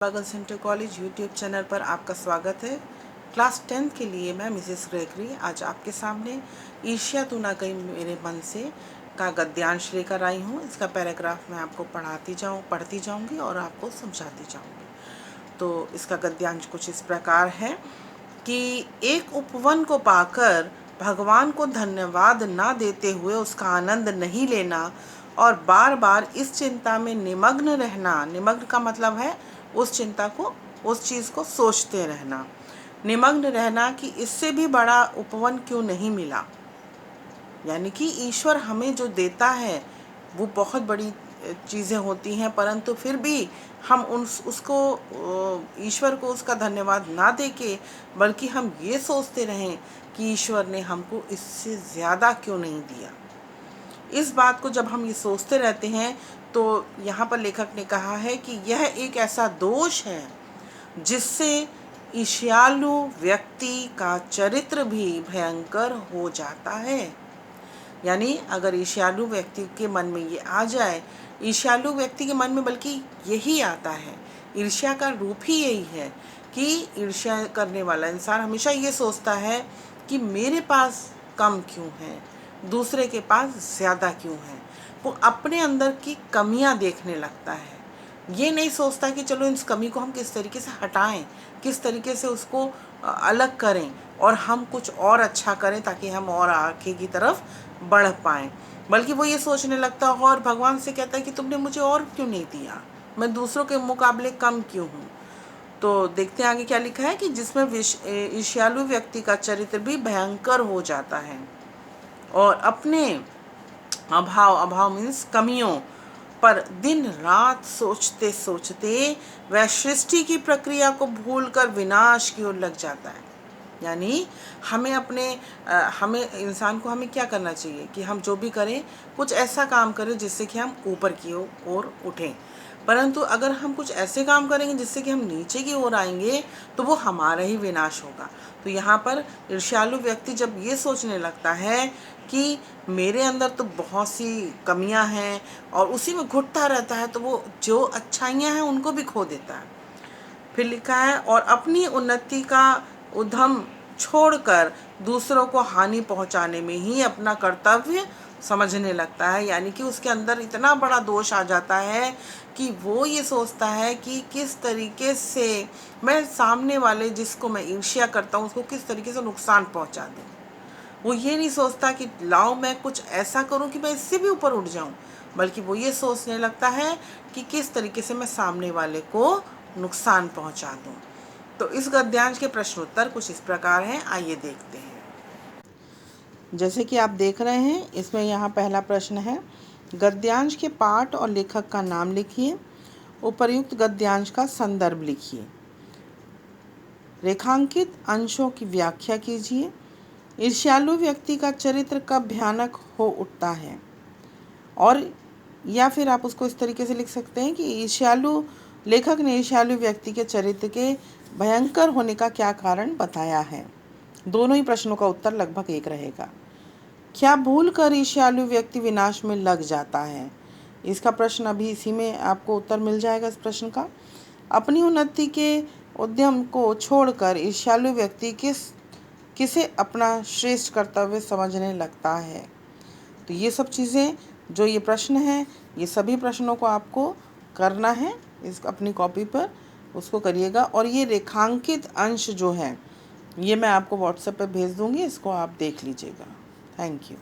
पागल centre college YouTube channel पर आपका स्वागत है। क्लास 10th के लिए मैं मिसेस ग्रेगरी आज आपके सामने ईर्ष्या तू ना गई मेरे मन से का गद्यांश लेकर आई हूँ। इसका पैराग्राफ मैं आपको पढ़ती जाऊँगी और आपको समझाती जाऊँगी। तो इसका गद्यांश कुछ इस प्रकार है कि एक उपवन को पाकर भगवान को धन्यवाद ना देते हुए उसका आनंद नहीं लेना और बार बार इस चिंता में निमग्न रहना। निमग्न का मतलब है उस चिंता को, उस चीज़ को सोचते रहना, निमग्न रहना कि इससे भी बड़ा उपवन क्यों नहीं मिला। यानी कि ईश्वर हमें जो देता है वो बहुत बड़ी चीज़ें होती हैं, परंतु फिर भी हम उसको ईश्वर को उसका धन्यवाद ना देके बल्कि हम ये सोचते रहें कि ईश्वर ने हमको इससे ज़्यादा क्यों नहीं दिया। इस बात को जब हम ये सोचते रहते हैं तो यहाँ पर लेखक ने कहा है कि यह एक ऐसा दोष है जिससे ईर्ष्यालु व्यक्ति का चरित्र भी भयंकर हो जाता है। यानी अगर ईर्ष्यालु व्यक्ति के मन में ये आ जाए, ईर्ष्यालु व्यक्ति के मन में बल्कि यही आता है, ईर्ष्या का रूप ही यही है कि ईर्ष्या करने वाला इंसान हमेशा ये सोचता है कि मेरे पास कम क्यों है, दूसरे के पास ज़्यादा क्यों है। वो अपने अंदर की कमियां देखने लगता है, ये नहीं सोचता कि चलो इस कमी को हम किस तरीके से हटाएं, किस तरीके से उसको अलग करें और हम कुछ और अच्छा करें ताकि हम और आगे की तरफ बढ़ पाएं। बल्कि वो ये सोचने लगता है और भगवान से कहता है कि तुमने मुझे और क्यों नहीं दिया, मैं दूसरों के मुकाबले कम क्यों हूँ। तो देखते हैं आगे क्या लिखा है कि जिसमें ईर्ष्यालु व्यक्ति का चरित्र भी भयंकर हो जाता है और अपने अभाव मीन्स कमियों पर दिन रात सोचते सोचते वह सृष्टि की प्रक्रिया को भूलकर विनाश की ओर लग जाता है। यानी हमें इंसान को हमें क्या करना चाहिए कि हम जो भी करें कुछ ऐसा काम करें जिससे कि हम ऊपर की ओर उठें, परंतु अगर हम कुछ ऐसे काम करेंगे जिससे कि हम नीचे की ओर आएंगे तो वो हमारा ही विनाश होगा। तो यहाँ पर ईर्ष्यालु व्यक्ति जब ये सोचने लगता है कि मेरे अंदर तो बहुत सी कमियां हैं और उसी में घुटता रहता है, तो वो जो अच्छाइयाँ हैं उनको भी खो देता है। फिर लिखा है और अपनी उन्नति का उद्यम छोड़कर दूसरों को हानि पहुंचाने में ही अपना कर्तव्य समझने लगता है। यानी कि उसके अंदर इतना बड़ा दोष आ जाता है कि वो ये सोचता है कि किस तरीके से मैं सामने वाले जिसको मैं ईर्ष्या करता हूँ उसको किस तरीके से नुकसान पहुंचा दूँ। वो ये नहीं सोचता कि लाओ मैं कुछ ऐसा करूं कि मैं इससे भी ऊपर उठ जाऊं, बल्कि वो ये सोचने लगता है कि किस तरीके से मैं सामने वाले को नुकसान पहुंचा दूं। तो इस गद्यांश के प्रश्न उत्तर कुछ इस प्रकार हैं, आइए देखते हैं। जैसे कि आप देख रहे हैं इसमें यहाँ पहला प्रश्न है, गद्यांश के पाठ और लेखक का नाम लिखिए, उपर्युक्त गद्यांश का संदर्भ लिखिए, रेखांकित अंशों की व्याख्या कीजिए, ईर्ष्यालु व्यक्ति का चरित्र कब भयानक हो उठता है, और या फिर आप उसको इस तरीके से लिख सकते हैं कि लेखक ने ईर्ष्यालु व्यक्ति के चरित्र के भयंकर होने का क्या कारण बताया है। दोनों ही प्रश्नों का उत्तर लगभग एक रहेगा। क्या भूल कर ईर्ष्यालु व्यक्ति विनाश में लग जाता है, इसका प्रश्न अभी इसी में आपको उत्तर मिल जाएगा इस प्रश्न का। अपनी उन्नति के उद्यम को छोड़कर ईर्ष्यालु व्यक्ति किसे अपना श्रेष्ठ कर्तव्य समझने लगता है। तो ये सब चीज़ें जो ये प्रश्न हैं, ये सभी प्रश्नों को आपको करना है, इस अपनी कॉपी पर उसको करिएगा। और ये रेखांकित अंश जो है ये मैं आपको व्हाट्सएप पे भेज दूँगी, इसको आप देख लीजिएगा। Thank you.